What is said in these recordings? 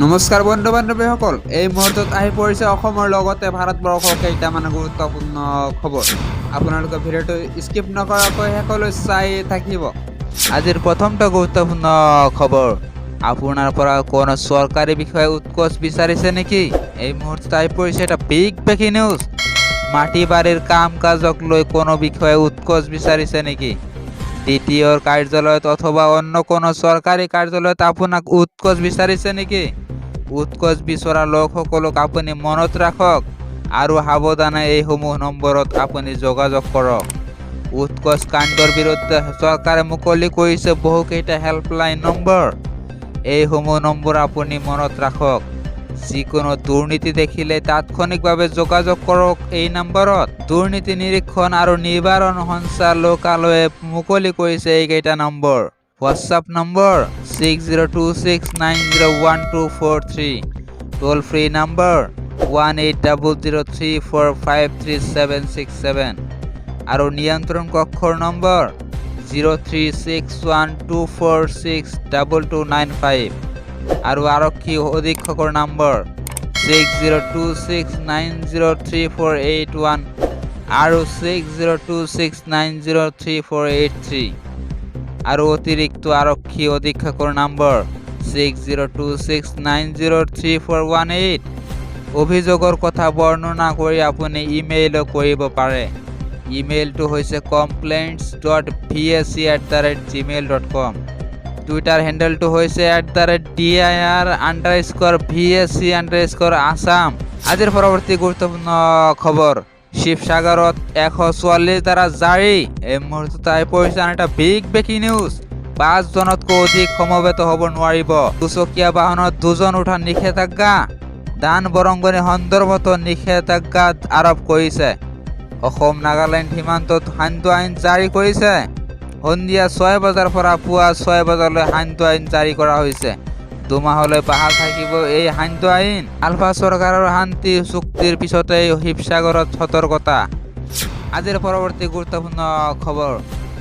নমস্কাৰ বন্ধু বান্ধৱীসকল, এই মুহূৰ্তত আহি পৰিছে অসমৰ লগতে ভাৰতবৰ্ষৰ কেইটামান গুৰুত্বপূৰ্ণ খবৰ। আপোনালোকে ভিডিঅ'টো স্কিপ নকৰাকৈ শেষলৈ চাই থাকিব। আজিৰ প্ৰথমটো গুৰুত্বপূৰ্ণ খবৰ, আপোনাৰ পৰা কোনো চৰকাৰী বিষয়ে উৎকোচ বিচাৰিছে নেকি? এই মুহূৰ্তত আহি পৰিছে এটা বিগ ব্ৰেকিং নিউজ। মাটি বাৰীৰ কাম কাজক লৈ কোনো বিষয়ে উৎকোচ বিচাৰিছে নেকি? DTOৰ কাৰ্যালয়ত অথবা অন্য কোনো চৰকাৰী কাৰ্যালয়ত আপোনাক উৎকোচ বিচাৰিছে নেকি? উৎকোচ বিচৰা লোকসকলক আপুনি মনত ৰাখক আৰু সাৱধানে এইসমূহ নম্বৰত আপুনি যোগাযোগ কৰক। উৎকোচ কাণ্ডৰ বিৰুদ্ধে চৰকাৰে মুকলি কৰিছে বহুকেইটা হেল্পলাইন নম্বৰ। এইসমূহ নম্বৰ আপুনি মনত ৰাখক। যিকোনো দুৰ্নীতি দেখিলে তাৎক্ষণিকভাৱে যোগাযোগ কৰক এই নম্বৰত। দুৰ্নীতি নিৰীক্ষণ আৰু নিবাৰণ সঞ্চালকালয়ে মুকলি কৰিছে এইকেইটা নম্বৰ। হোৱাটছআপ নম্বৰ 6026901243, টোল ফ্ৰী নম্বৰ 180034533767 আৰু নিয়ন্ত্ৰণ কক্ষৰ নম্বৰ 036124629295 আৰু আৰক্ষী অধীক্ষকৰ নম্বৰ 6026903481 আৰু 6026903483 আৰু অতিৰিক্ত আৰক্ষী অধীক্ষকৰ নম্বৰ 6026903418। অভিযোগৰ কথা বৰ্ণনা কৰি আপুনি ইমেইলো কৰিব পাৰে। ইমেইলটো হৈছে complaints.vsc@gmail.com। টুইটাৰ হেণ্ডেলটো হৈছে @dir_vsc_assam। আজিৰ পৰৱৰ্তী গুৰুত্বপূৰ্ণ খবৰ, শিৱসাগৰত 144 ধাৰা জাৰি। এই মুহূৰ্তত আহি পৰিছে এটা বিগ ব্ৰেকিং নিউজ। 5 জনতকৈ অধিক সমবেত হ'ব নোৱাৰিব। দুচকীয়া বাহনত 2 জন উঠা নিষেধাজ্ঞা। দান বৰঙণি সন্দৰ্ভতো নিষেধাজ্ঞা আৰোপ কৰিছে। অসম নাগালেণ্ড সীমান্তত সান্ধ্য আইন জাৰি কৰিছে। সন্ধিয়া 6 বজাৰ পৰা পুৱা 6 বজালৈ সান্ধ্য আইন জাৰি কৰা হৈছে। 2 মাহলৈ বাহাল থাকিব এই সান্ধ্য আইন। আলফা চৰকাৰৰ শান্তি চুক্তিৰ পিছতেই শিৱসাগৰত সতৰ্কতা। আজিৰ পৰৱৰ্তী গুৰুত্বপূৰ্ণ খবৰ,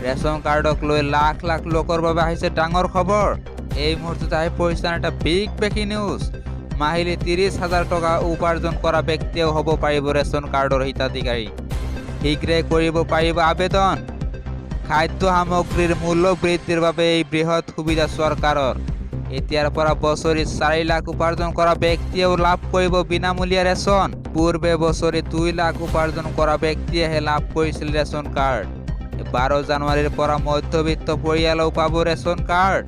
ৰেচন কাৰ্ডক লৈ লাখ লাখ লোকৰ বাবে আহিছে ডাঙৰ খবৰ। এই মুহূৰ্তত আহি পৰিছে এটা বিগ ব্ৰেকিং নিউজ। মাহিলী 30,000 টকা উপাৰ্জন কৰা ব্যক্তিয়েও হ'ব পাৰিব ৰেচন কাৰ্ডৰ হিতাধিকাৰী। শীঘ্ৰে কৰিব পাৰিব আবেদন। খাদ্য সামগ্ৰীৰ মূল্য বৃদ্ধিৰ বাবে এই বৃহৎ সুবিধা চৰকাৰৰ। এতিয়াৰ পৰা বছৰি 4 লাখ উপাৰ্জন কৰা ব্যক্তিয়েও লাভ কৰিব বিনামূলীয়া ৰেচন। পূৰ্বে বছৰি 2 লাখ উপাৰ্জন কৰা ব্যক্তিয়েহে লাভ কৰিছিল ৰেচন কাৰ্ড। 12 জানুৱাৰীৰ পৰা মধ্যবিত্ত পৰিয়ালেও পাব ৰেচন কাৰ্ড।